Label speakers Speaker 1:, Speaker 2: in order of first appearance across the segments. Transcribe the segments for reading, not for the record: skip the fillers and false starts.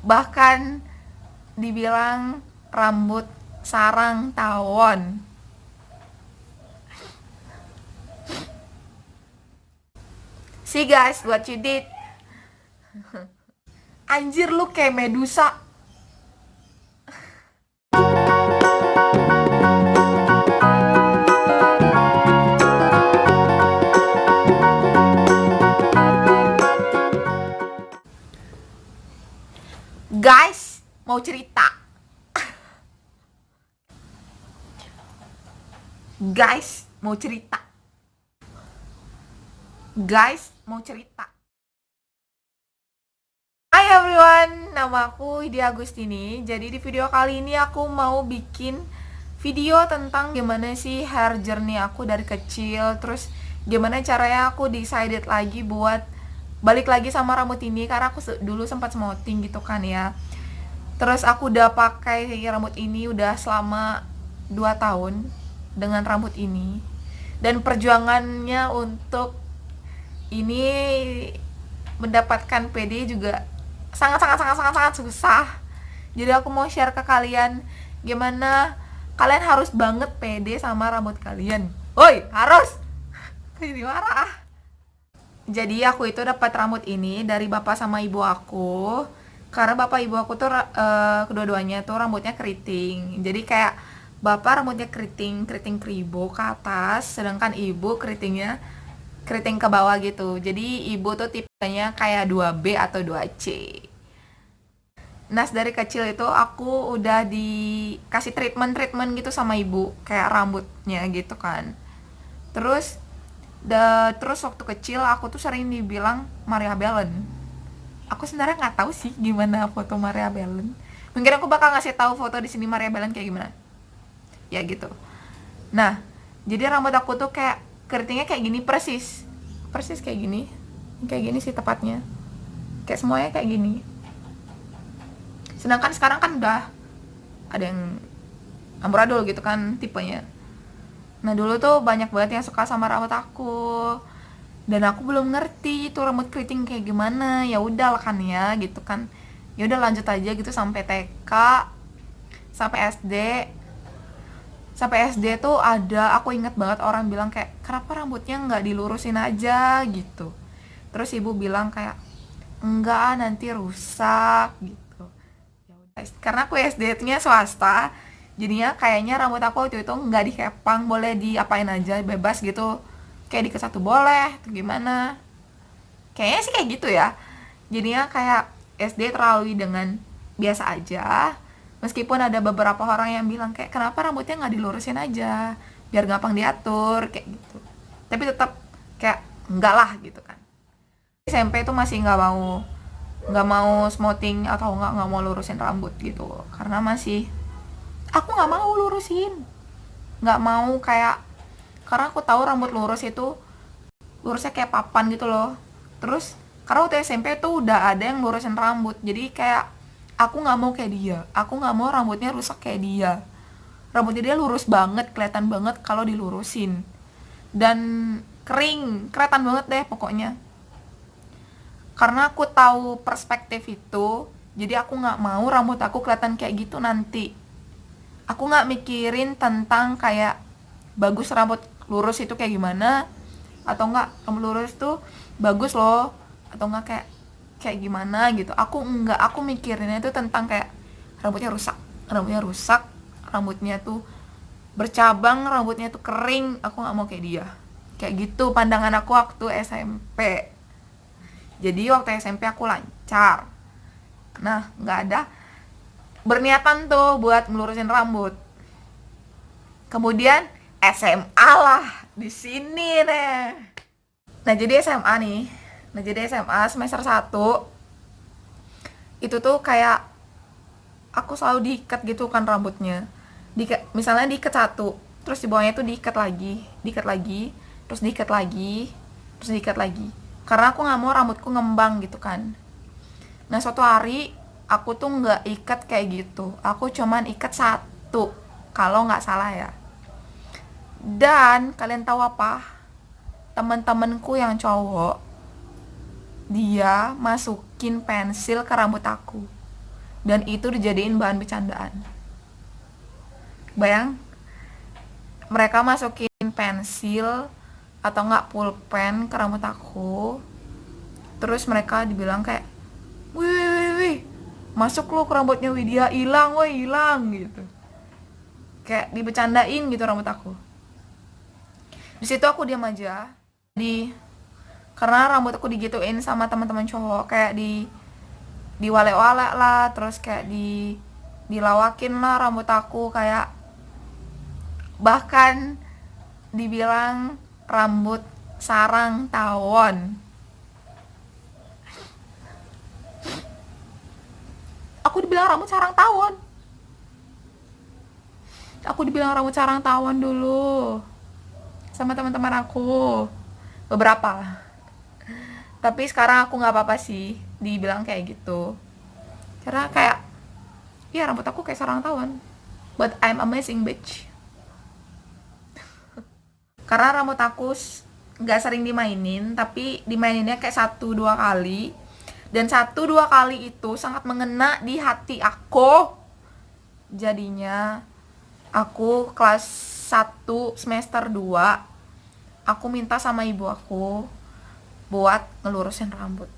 Speaker 1: Bahkan dibilang rambut sarang tawon. See guys, what you did. Anjir, lu kayak Medusa. Guys, mau cerita. Guys, mau cerita. Guys, mau cerita. Hai everyone, nama aku Widya Agustini. Jadi di video kali ini aku mau bikin video tentang gimana sih hair journey aku dari kecil. Terus gimana caranya aku decided lagi buat balik lagi sama rambut ini. Karena aku dulu sempat smoothing gitu kan ya. Terus aku udah pakai rambut ini udah selama 2 tahun dengan rambut ini. Dan perjuangannya untuk ini mendapatkan PD juga sangat susah. Jadi aku mau share ke kalian gimana kalian harus banget PD sama rambut kalian. Woi, harus. Jadi marah. Jadi aku itu dapat rambut ini dari bapak sama ibu aku. Karena bapak ibu aku tuh kedua-duanya tuh rambutnya keriting. Jadi kayak bapak rambutnya keriting keribo ke atas, sedangkan ibu keritingnya keriting ke bawah gitu. Jadi ibu tuh tipenya kayak 2B atau 2C. Nah, dari kecil itu aku udah dikasih treatment gitu sama ibu, kayak rambutnya gitu kan. Terus terus waktu kecil aku tuh sering dibilang Maria Belen. Aku sebenarnya nggak tahu sih gimana foto Maria Belen. Mungkin aku bakal ngasih tahu foto di sini Maria Belen kayak gimana. Ya gitu. Nah, jadi rambut aku tuh kayak keritingnya kayak gini persis kayak gini sih tepatnya, kayak semuanya kayak gini. Sedangkan sekarang kan udah ada yang amburadul gitu kan tipenya. Nah, dulu tuh banyak banget yang suka sama rambut aku dan aku belum ngerti itu rambut keriting kayak gimana. Ya udah lah kan ya gitu kan, ya udah lanjut aja gitu sampai TK, sampai SD tuh ada, aku inget banget orang bilang kayak kenapa rambutnya nggak dilurusin aja gitu. Terus ibu bilang kayak enggak, nanti rusak gitu. Ya udah, karena aku SD-nya swasta, jadinya kayaknya rambut aku waktu itu nggak dikepang, boleh diapain aja, bebas gitu, kayak diket 1 boleh atau gimana, kayaknya sih kayak gitu ya. Jadinya kayak SD terlalui dengan biasa aja. Meskipun ada beberapa orang yang bilang kayak kenapa rambutnya nggak dilurusin aja biar gampang diatur kayak gitu. Tapi tetap kayak enggak lah gitu kan. SMP tuh masih nggak mau smoothing atau nggak mau lurusin rambut gitu. Karena masih aku nggak mau lurusin. Nggak mau kayak, karena aku tahu rambut lurus itu lurusnya kayak papan gitu loh. Terus karena waktu SMP tuh udah ada yang lurusin rambut, jadi kayak aku nggak mau kayak dia, aku nggak mau rambutnya rusak kayak dia. Rambutnya dia lurus banget, kelihatan banget kalau dilurusin, dan kering, kelihatan banget deh pokoknya. Karena aku tahu perspektif itu, jadi aku nggak mau rambut aku kelihatan kayak gitu nanti. Aku nggak mikirin tentang kayak bagus rambut lurus itu kayak gimana, atau enggak rambut lurus tuh bagus loh, atau enggak kayak gimana gitu. Aku mikirinnya itu tentang kayak rambutnya rusak, rambutnya tuh bercabang, rambutnya tuh kering. Aku nggak mau kayak dia. Kayak gitu pandangan aku waktu SMP. Jadi waktu SMP aku lancar. Nah, nggak ada berniatan tuh buat melurusin rambut. Kemudian SMA lah, di sini nih. Nah, jadi SMA nih. Nah, jadi SMA semester 1 itu tuh kayak aku selalu diikat gitu kan rambutnya. Misalnya diikat 1, terus di bawahnya tuh diikat lagi, terus diikat lagi, terus diikat lagi. Karena aku nggak mau rambutku ngembang gitu kan. Nah, suatu hari aku tuh nggak ikat kayak gitu. Aku cuman ikat 1, kalau nggak salah ya. Dan kalian tahu apa? Temen-temenku yang cowok, dia masukin pensil ke rambut aku. dan itu dijadiin bahan bercandaan. Bayang, mereka masukin pensil atau nggak pulpen ke rambut aku, terus mereka dibilang kayak, wih, masuk lo ke rambutnya Widya, hilang gitu, kayak dibecandain gitu rambut aku. Di situ aku diam aja, karena rambut aku digituin sama teman-teman cowok, kayak diwalek-walek lah, terus kayak dilawakin lah rambut aku, kayak bahkan dibilang rambut sarang tawon. Aku dibilang rambut sarang tawon. Dulu sama teman-teman aku, beberapa. Tapi sekarang aku nggak apa-apa sih dibilang kayak gitu, karena kayak ya rambut aku kayak sarang tawon, but I'm amazing bitch. Karena rambut aku nggak sering dimainin, tapi dimaininnya kayak 1-2 kali, dan 1-2 kali itu sangat mengena di hati aku. Jadinya aku kelas 1 semester 2, aku minta sama ibu aku buat ngelurusin rambut.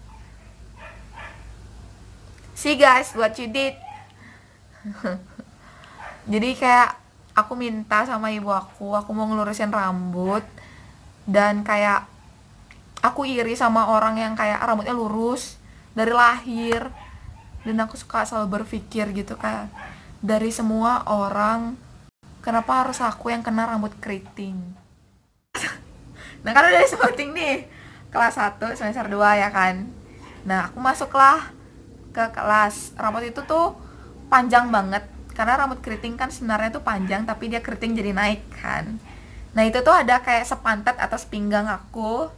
Speaker 1: See guys, what you did. Jadi kayak aku minta sama ibu aku mau ngelurusin rambut, dan kayak aku iri sama orang yang kayak rambutnya lurus dari lahir. Dan aku suka selalu berpikir gitu, kayak dari semua orang kenapa harus aku yang kena rambut keriting. Nah kan udah disebutin nih, kelas 1 semester 2 ya kan. Nah aku masuklah ke kelas, rambut itu tuh panjang banget, karena rambut keriting kan sebenarnya tuh panjang, tapi dia keriting jadi naik kan. Nah itu tuh ada kayak sepantat atas pinggang aku.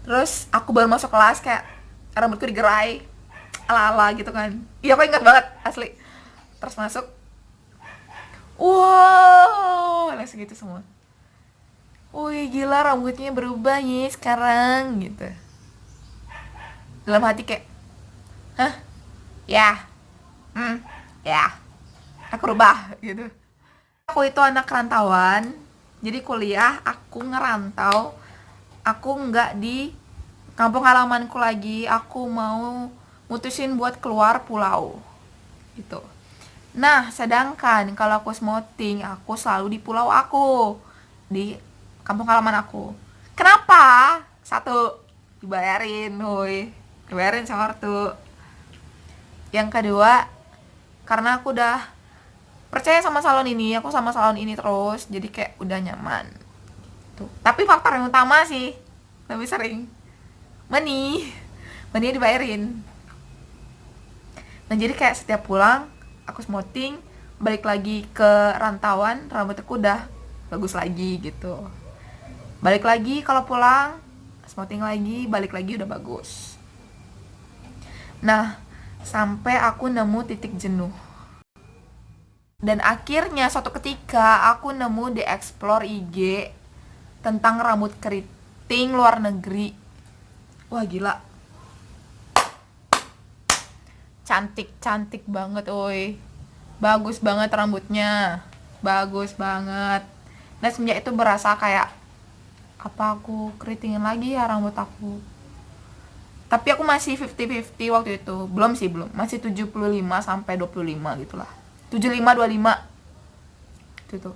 Speaker 1: Terus aku baru masuk kelas kayak rambutku digerai ala-ala gitu kan. Iya aku ingat banget asli. Terus masuk, wow, langsung gitu semua. Wih gila, rambutnya berubah nih sekarang gitu. Dalam hati kayak, hah? Ya, ya, aku rubah gitu. Aku itu anak rantauan, jadi kuliah aku ngerantau. Aku nggak di kampung halamanku lagi, aku mau mutusin buat keluar pulau gitu. Nah sedangkan kalau aku smoothing, aku selalu di pulau aku, di kampung halaman aku. Kenapa? 1, dibayarin, dibayarin sama ortu. Yang kedua, karena aku udah percaya sama salon ini, aku sama salon ini terus, jadi kayak udah nyaman tuh. Tapi faktor yang utama sih lebih sering money dibayarin. Nah jadi kayak setiap pulang aku smoothing, balik lagi ke rantauan, rambut aku udah bagus lagi gitu. Balik lagi kalau pulang, smoothing lagi, balik lagi udah bagus. Nah sampai aku nemu titik jenuh, dan akhirnya suatu ketika aku nemu di explore IG tentang rambut keriting luar negeri. Wah gila, cantik banget, bagus banget rambutnya, bagus banget. Dan semenjak itu berasa kayak, apa aku keritingin lagi ya rambut aku. Tapi aku masih 50-50 waktu itu. Belum, masih 75 sampai 25 gitulah. 75-25 itu tuh.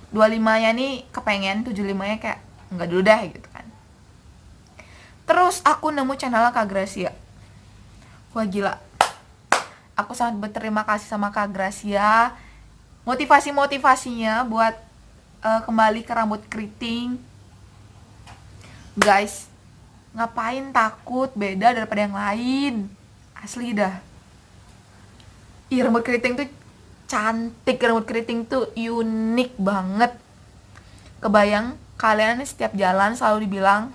Speaker 1: 25 nya nih kepengen, 75 nya kayak enggak dulu dah gitu kan. Terus aku nemu channel Kak Gracia. Wah gila, aku sangat berterima kasih sama Kak Gracia. Motivasinya buat kembali ke rambut keriting. Guys, ngapain takut beda daripada yang lain? Asli dah. Ih, rambut keriting tuh cantik, rambut keriting tuh unik banget. Kebayang kalian setiap jalan selalu dibilang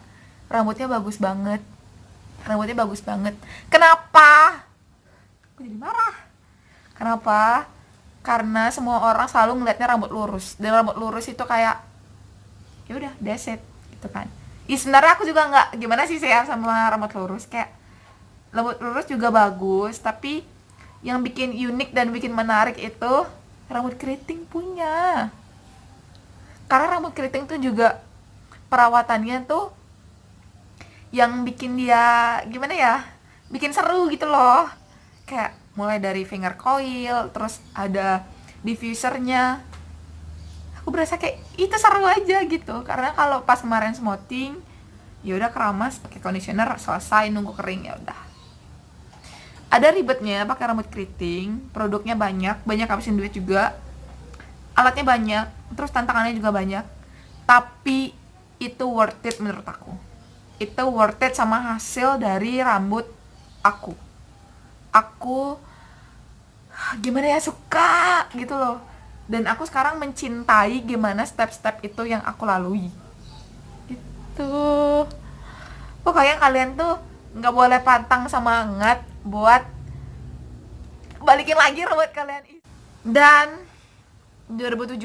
Speaker 1: rambutnya bagus banget. Kenapa? Aku jadi marah. Kenapa? Karena semua orang selalu ngeliatnya rambut lurus, dan rambut lurus itu kayak ya udah that's it gitu kan. Sebenarnya aku juga nggak gimana sih saya sama rambut lurus, kayak rambut lurus juga bagus, tapi yang bikin unik dan bikin menarik itu rambut keriting punya. Karena rambut keriting tuh juga perawatannya tuh yang bikin dia gimana ya, bikin seru gitu loh. Kayak mulai dari finger coil, terus ada diffusernya. Aku berasa kayak itu seru aja gitu. Karena kalau pas kemarin smoothing, ya udah keramas pakai conditioner selesai, nunggu kering ya udah. Ada ribetnya pakai rambut keriting, produknya banyak habisin duit juga, alatnya banyak, terus tantangannya juga banyak. Tapi itu worth it menurut aku. Itu worth it sama hasil dari rambut aku. Aku gimana ya, suka gitu loh. Dan aku sekarang mencintai gimana step-step itu yang aku lalui. Gitu. Pokoknya kalian tuh nggak boleh pantang semangat buat balikin lagi rambut kalian. Dan 2017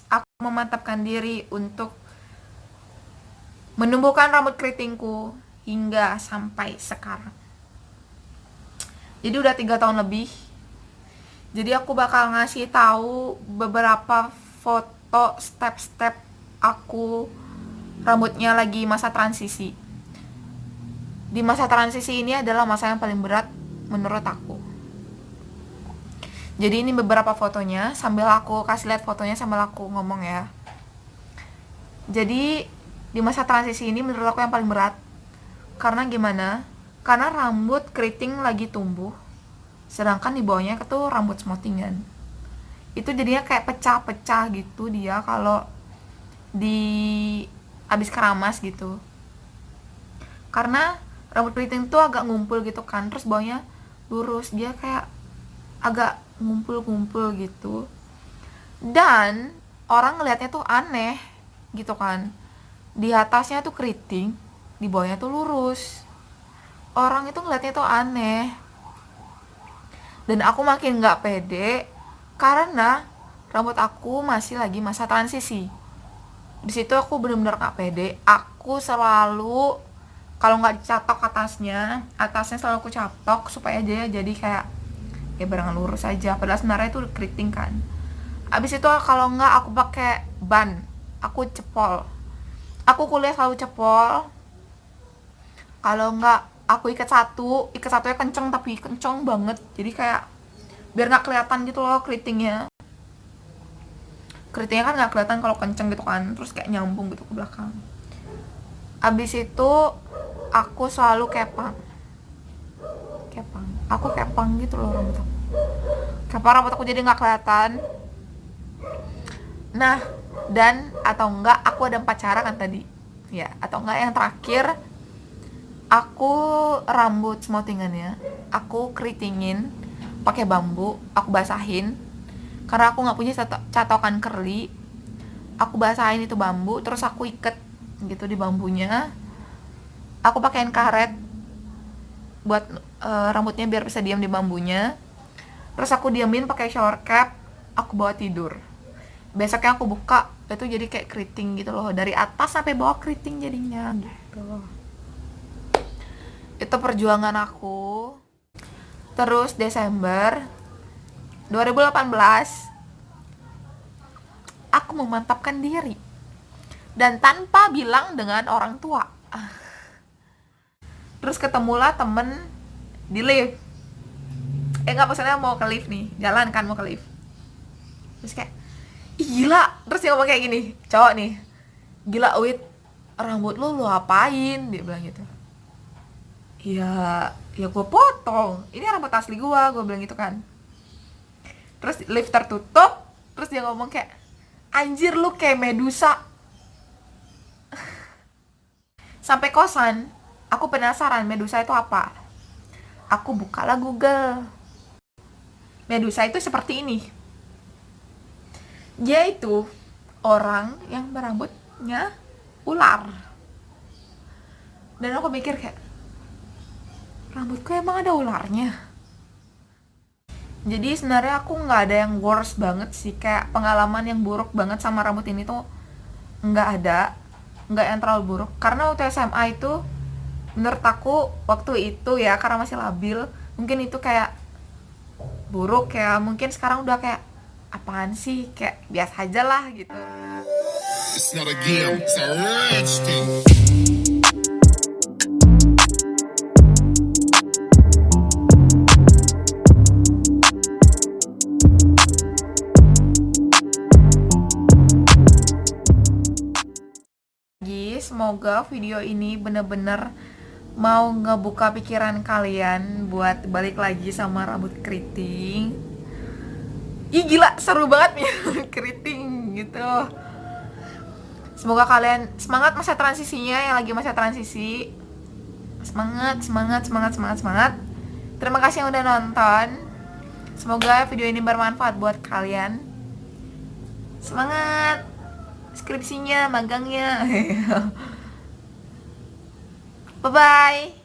Speaker 1: aku memantapkan diri untuk menumbuhkan rambut keritingku hingga sampai sekarang. Jadi udah 3 tahun lebih. Jadi aku bakal ngasih tahu beberapa foto step-step aku rambutnya lagi masa transisi. Di masa transisi ini adalah masa yang paling berat menurut aku. Jadi ini beberapa fotonya, sambil aku kasih lihat fotonya sambil aku ngomong ya. Jadi di masa transisi ini menurut aku yang paling berat. Karena gimana? Karena rambut keriting lagi tumbuh, sedangkan di bawahnya itu rambut smoothingan. Itu jadinya kayak pecah-pecah gitu dia kalau di abis keramas gitu. Karena rambut keriting tuh agak ngumpul gitu kan, terus bawahnya lurus, dia kayak agak ngumpul-ngumpul gitu. Dan orang ngelihatnya tuh aneh gitu kan. Di atasnya tuh keriting, di bawahnya tuh lurus. Orang itu ngelihatnya tuh aneh. Dan aku makin gak pede karena rambut aku masih lagi masa transisi. Di situ aku benar-benar gak pede. Aku selalu kalau nggak dicatok atasnya selalu aku catok supaya dia jadi kayak barengan lurus aja. Padahal sebenarnya itu keriting kan. Abis itu kalau nggak aku pakai ban, aku cepol. Aku kuliah selalu cepol. Kalau nggak aku ikat satunya kenceng, tapi kenceng banget. Jadi kayak biar nggak kelihatan gitu loh keritingnya. Keritingnya kan nggak kelihatan kalau kenceng gitu kan. Terus kayak nyambung gitu ke belakang. Abis itu aku selalu kepang. Aku kepang gitu loh rambut aku. Kepang rambut aku jadi nggak kelihatan. Nah, dan atau enggak aku ada 4 cara kan tadi. Ya, atau enggak yang terakhir aku rambut smoothingannya aku keritingin pakai bambu, aku basahin. Karena aku nggak punya catokan curly, aku basahin itu bambu, terus aku iket gitu di bambunya. Aku pakein karet buat rambutnya biar bisa diam di bambunya. Terus aku diamin pakai shower cap, aku bawa tidur. Besoknya aku buka, itu jadi kayak keriting gitu loh, dari atas sampai bawah keriting jadinya gitu. Itu perjuangan aku. Terus Desember 2018 aku memantapkan diri dan tanpa bilang dengan orang tua. Terus ketemulah temen di lift. Nggak, maksudnya mau ke lift nih, jalan kan mau ke lift. Terus kayak, ih gila, terus dia ngomong kayak gini, cowok nih, gila Wit, rambut lu apain? Dia bilang gitu. Ya gue potong, ini rambut asli gue bilang gitu kan. Terus lift tertutup, terus dia ngomong kayak, anjir lu kayak Medusa. Sampai kosan, aku penasaran Medusa itu apa. Aku bukalah Google. Medusa itu seperti ini. Dia itu orang yang berambutnya ular. Dan aku mikir kayak, rambutku emang ada ularnya? Jadi sebenarnya aku nggak ada yang worst banget sih, kayak pengalaman yang buruk banget sama rambut ini tuh nggak ada, nggak yang terlalu buruk. Karena waktu SMA itu menurut aku waktu itu ya, karena masih labil, mungkin itu kayak buruk ya, mungkin sekarang udah kayak apaan sih, kayak biasa aja lah gitu.
Speaker 2: It's not a game, it's a rich thing.
Speaker 1: Semoga video ini bener-bener mau ngebuka pikiran kalian buat balik lagi sama rambut keriting. Ih gila, seru banget nih keriting gitu. Semoga kalian semangat masa transisinya, yang lagi masa transisi. Semangat, semangat, semangat, semangat, semangat. Terima kasih yang udah nonton. Semoga video ini bermanfaat buat kalian. Semangat skripsinya, magangnya. Bye-bye.